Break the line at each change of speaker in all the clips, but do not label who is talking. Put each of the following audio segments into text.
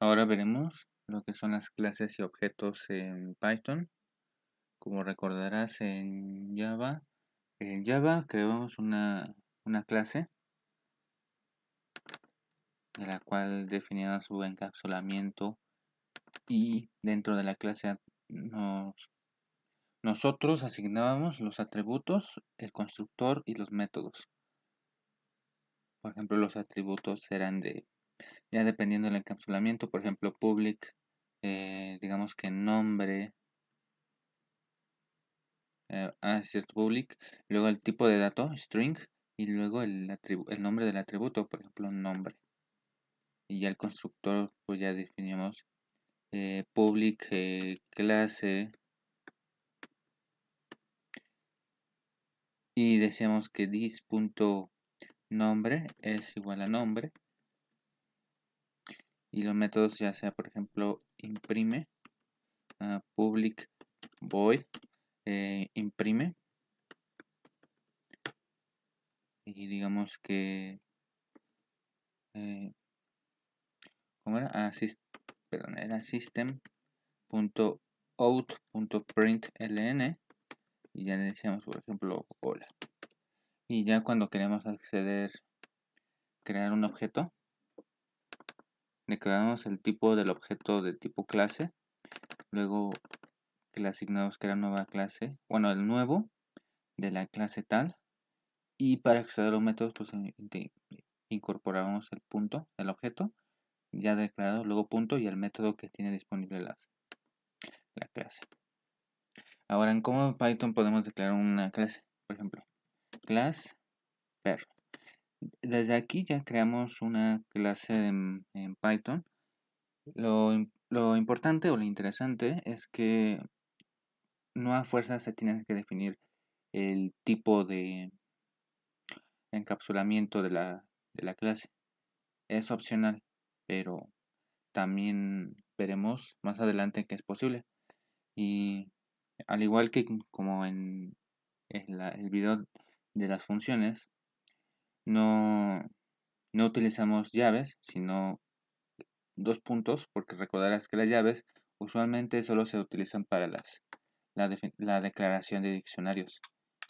Ahora veremos lo que son las clases y objetos en Python. Como recordarás en Java creamos una clase de la cual definía su encapsulamiento y dentro de la clase nosotros asignábamos los atributos, el constructor y los métodos. Por ejemplo, los atributos eran ya dependiendo del encapsulamiento, por ejemplo, public, digamos que nombre, cierto public, luego el tipo de dato, string, y luego el nombre del atributo, por ejemplo, nombre. Y ya el constructor, pues ya definimos public clase y decíamos que this.nombre es igual a nombre. Y los métodos ya sea, por ejemplo, imprime, public void, imprime. Y digamos que ¿cómo era? Era system.out.println y ya le decíamos, por ejemplo, hola. Y ya cuando queremos crear un objeto, declaramos el tipo del objeto de tipo clase, luego que le asignamos que era nueva clase, bueno, el nuevo de la clase tal, y para acceder a los métodos, pues incorporamos el punto, el objeto, ya declarado, luego punto y el método que tiene disponible la clase. Ahora, en cómo en Python podemos declarar una clase, por ejemplo, class perro. Desde aquí ya creamos una clase en Python. Lo importante o lo interesante es que no a fuerzas se tiene que definir el tipo de encapsulamiento de la clase. Es opcional, pero también veremos más adelante que es posible. Y al igual que como en el video de las funciones, no utilizamos llaves, sino dos puntos, porque recordarás que las llaves usualmente solo se utilizan para la declaración de diccionarios.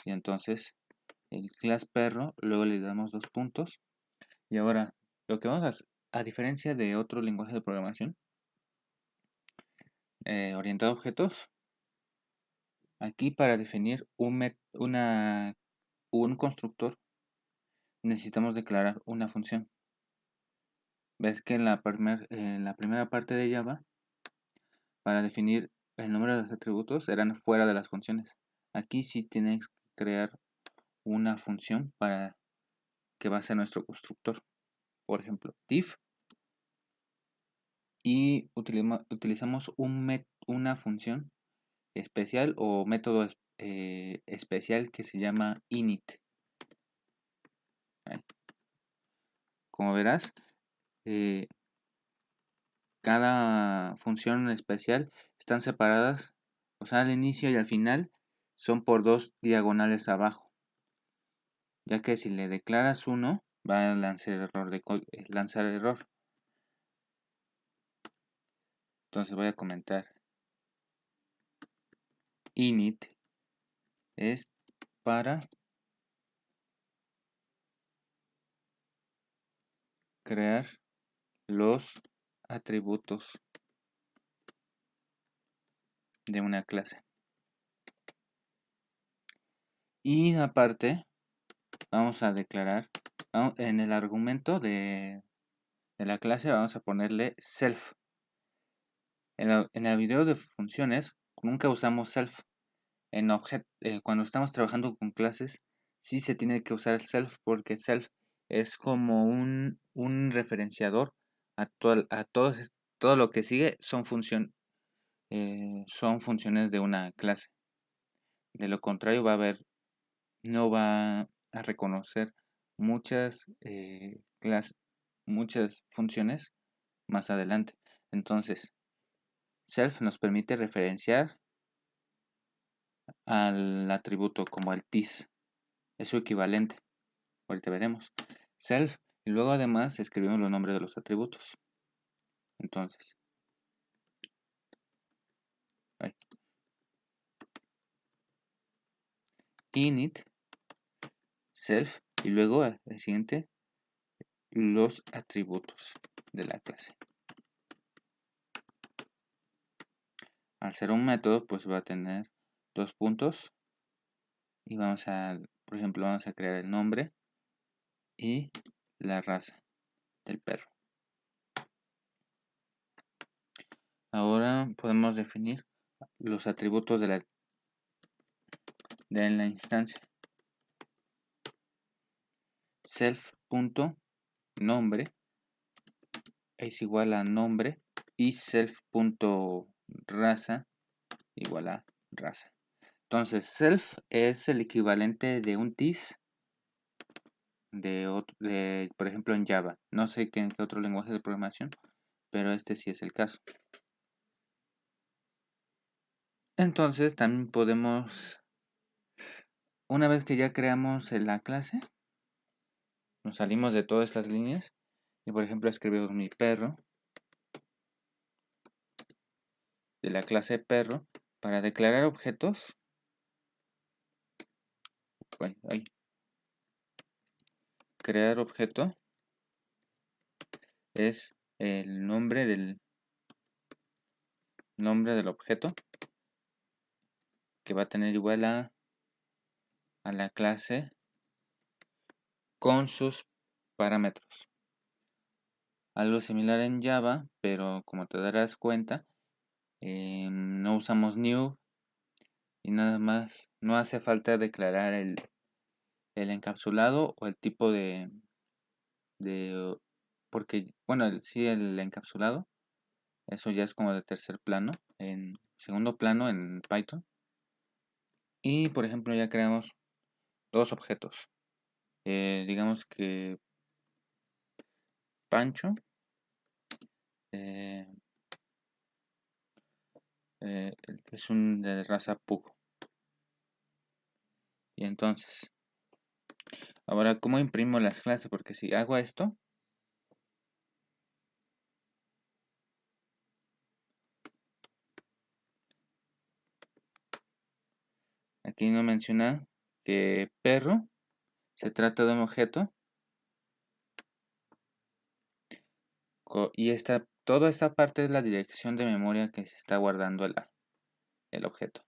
Y entonces el class perro, luego le damos dos puntos. Y ahora, lo que vamos a hacer, a diferencia de otro lenguaje de programación orientado a objetos, aquí para definir un constructor necesitamos declarar una función. Ves que en la primera parte de Java, para definir el número de los atributos, eran fuera de las funciones. Aquí sí tienes que crear una función para que va a ser nuestro constructor. Por ejemplo, div. Y utilizamos una función especial o método especial que se llama init. Ahí. Como verás, cada función especial están separadas, o sea, al inicio y al final son por dos diagonales abajo, ya que si le declaras uno va a lanzar error. Entonces voy a comentar init es para crear los atributos de una clase. Y aparte vamos a declarar en el argumento de la clase vamos a ponerle self. En el video de funciones nunca usamos self. Cuando estamos trabajando con clases sí se tiene que usar self porque self es como un referenciador a todo lo que sigue son funciones de una clase. De lo contrario no va a reconocer muchas muchas funciones más adelante. Entonces, self nos permite referenciar al atributo como el this. Es su equivalente. Ahorita veremos. Self. Y luego además escribimos los nombres de los atributos. Entonces, init self y luego el siguiente los atributos de la clase. Al ser un método, pues va a tener 2 puntos y vamos a, por ejemplo, vamos a crear el nombre y la raza del perro. Ahora podemos definir los atributos de la instancia. Self.nombre es igual a nombre y self.raza igual a raza. Entonces, self es el equivalente de un this por ejemplo, en Java. No sé en qué otro lenguaje de programación, pero este sí es el caso. Entonces, también podemos, una vez que ya creamos la clase, nos salimos de todas estas líneas y, por ejemplo, escribimos mi perro de la clase perro para declarar objetos. Bueno, crear objeto es el nombre del objeto que va a tener igual a la clase con sus parámetros. Algo similar en Java, pero como te darás cuenta, no usamos new y nada más. No hace falta declarar el encapsulado o el tipo porque, bueno, sí, el encapsulado, eso ya es como de tercer plano, en segundo plano en Python. Y, por ejemplo, ya creamos 2 objetos. Digamos que Pancho es un de raza Pug. Y entonces, ahora, ¿cómo imprimo las clases? Porque si hago esto, aquí no menciona que perro se trata de un objeto y toda esta parte es la dirección de memoria que se está guardando el objeto.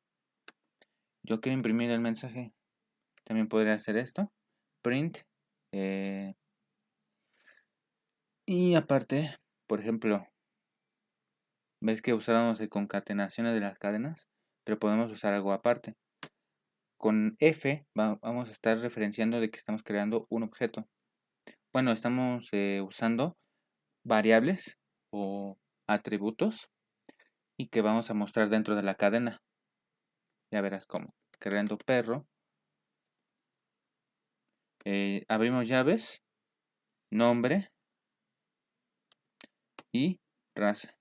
Yo quiero imprimir el mensaje. También podría hacer esto. Print. Y aparte, por ejemplo, ves que usábamos concatenaciones de las cadenas, pero podemos usar algo aparte. Con F vamos a estar referenciando de que estamos creando un objeto. Bueno, estamos usando variables o atributos y que vamos a mostrar dentro de la cadena. Ya verás cómo. Creando perro. Abrimos llaves, nombre y raza.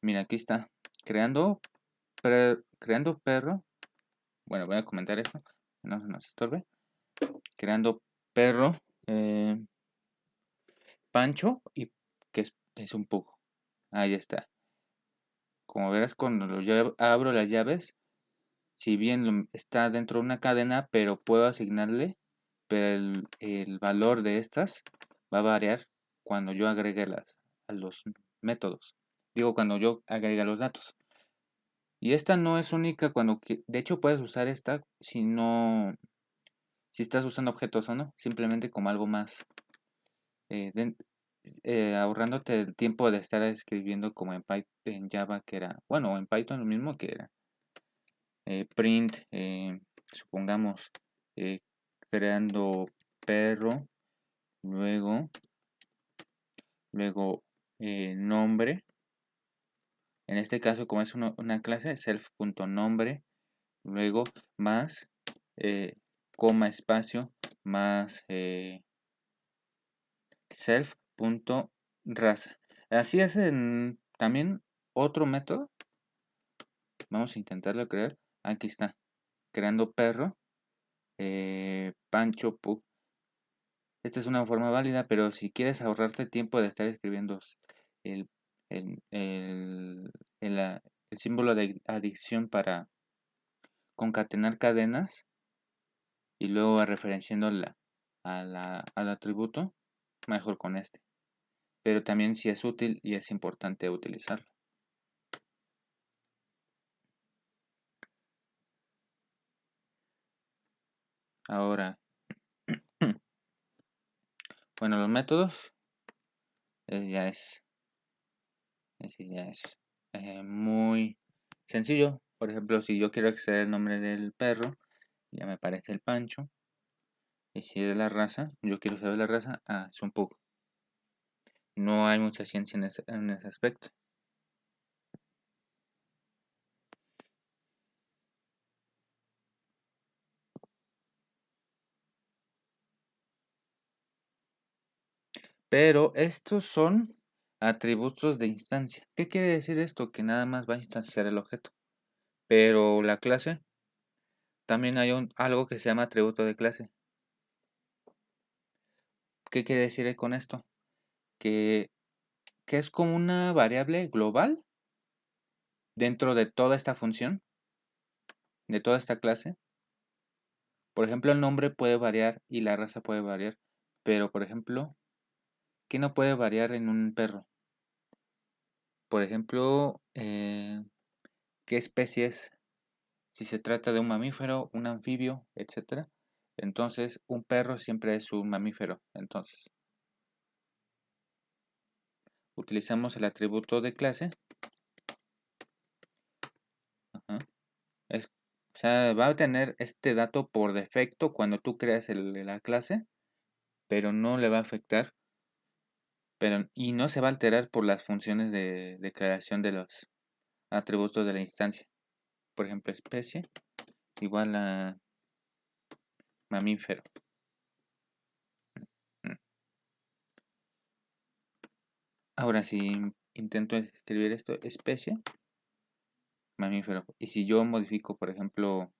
Mira, aquí está. Creando perro. Bueno, voy a comentar eso. No se nos estorbe. Creando perro. Pancho y que es un Pug. Ahí está. Como verás, cuando yo abro las llaves, si bien está dentro de una cadena, pero puedo asignarle, pero el valor de estas va a variar cuando yo agregue a los métodos. Digo, cuando yo agregue los datos. Y esta no es única de hecho puedes usar esta si estás usando objetos o no, simplemente como algo más, ahorrándote el tiempo de estar escribiendo como en Java que era, bueno, o en Python lo mismo que era print, supongamos, creando perro, luego nombre. En este caso, como es una clase, self.nombre, luego más, coma, espacio, más self.raza. Así es también otro método. Vamos a intentarlo crear. Aquí está. Creando perro. Pancho Pug. Esta es una forma válida, pero si quieres ahorrarte tiempo de estar escribiendo el, el, el, el, el símbolo de adición para concatenar cadenas y luego referenciando al atributo, mejor con este. Pero también sí es útil y es importante utilizarlo. Ahora, bueno, los métodos ya es muy sencillo. Por ejemplo, si yo quiero acceder al nombre del perro, ya me aparece el Pancho. Y si es de la raza, yo quiero saber la raza, es un pug. No hay mucha ciencia en ese aspecto. Pero estos son atributos de instancia. ¿Qué quiere decir esto? Que nada más va a instanciar el objeto. Pero la clase, también hay algo que se llama atributo de clase. ¿Qué quiere decir con esto? Que, que es como una variable global dentro de toda esta función, de toda esta clase. Por ejemplo, el nombre puede variar y la raza puede variar. Pero, por ejemplo, ¿qué no puede variar en un perro? Por ejemplo, ¿qué especie es? Si se trata de un mamífero, un anfibio, etc. Entonces, un perro siempre es un mamífero. Entonces, utilizamos el atributo de clase. Ajá. O sea, va a tener este dato por defecto cuando tú creas la clase, pero no le va a afectar, y no se va a alterar por las funciones de declaración de los atributos de la instancia. Por ejemplo, especie igual a mamífero. Ahora, si intento escribir esto, especie, mamífero. Y si yo modifico, por ejemplo,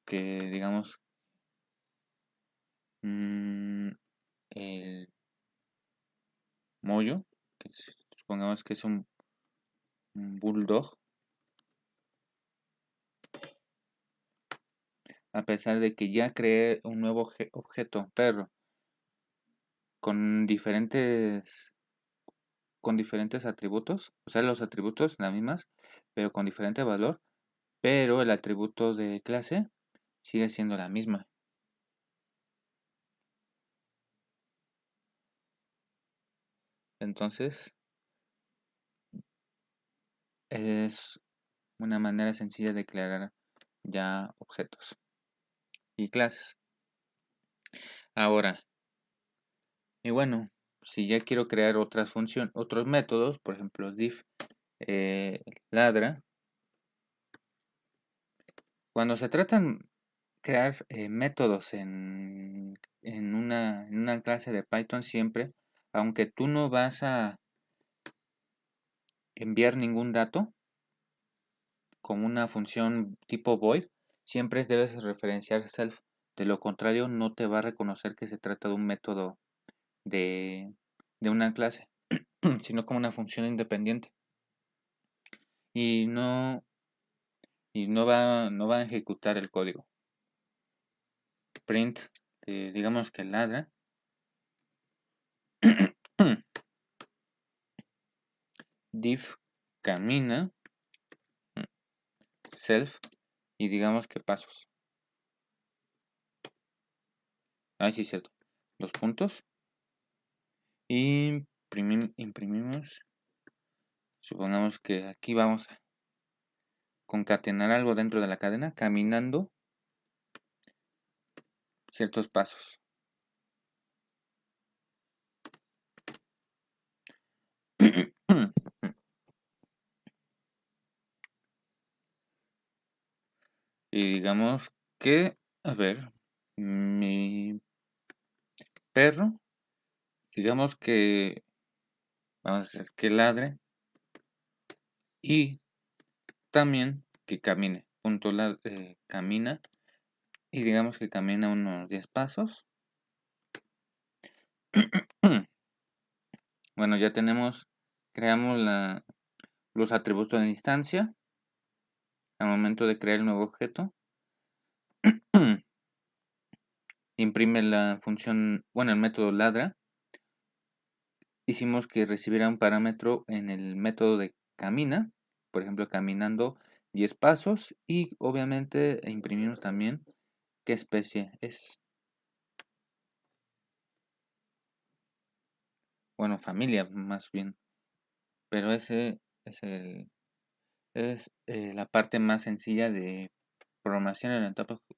que digamos el mollo, que supongamos que es un bulldog, a pesar de que ya creé un nuevo objeto, perro, con diferentes atributos, o sea, los atributos las mismas, pero con diferente valor, pero el atributo de clase sigue siendo la misma. Entonces, es una manera sencilla de declarar ya objetos y clases. Ahora, y bueno, si ya quiero crear otras funciones, otros métodos, por ejemplo, div ladra. Cuando se tratan de crear métodos en una clase de Python siempre, aunque tú no vas a enviar ningún dato como una función tipo void, siempre debes referenciar self. De lo contrario, no te va a reconocer que se trata de un método de, de una clase, sino como una función independiente. Y no va a ejecutar el código. Print, digamos que ladra. Div camina, self, y digamos que pasos. Sí, es cierto. Los puntos. Y imprimimos. Supongamos que aquí vamos a concatenar algo dentro de la cadena, caminando ciertos pasos. Y digamos que, a ver, mi perro, digamos que vamos a hacer que ladre y también que camine. Camina y digamos que camina unos 10 pasos. Bueno, ya creamos los atributos de la instancia al momento de crear el nuevo objeto. Imprime la función, bueno, el método ladra. Hicimos que recibiera un parámetro en el método de camina, por ejemplo, caminando 10 pasos, y obviamente imprimimos también qué especie es. Bueno, familia más bien, pero ese es la parte más sencilla de programación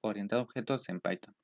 orientada a objetos en Python.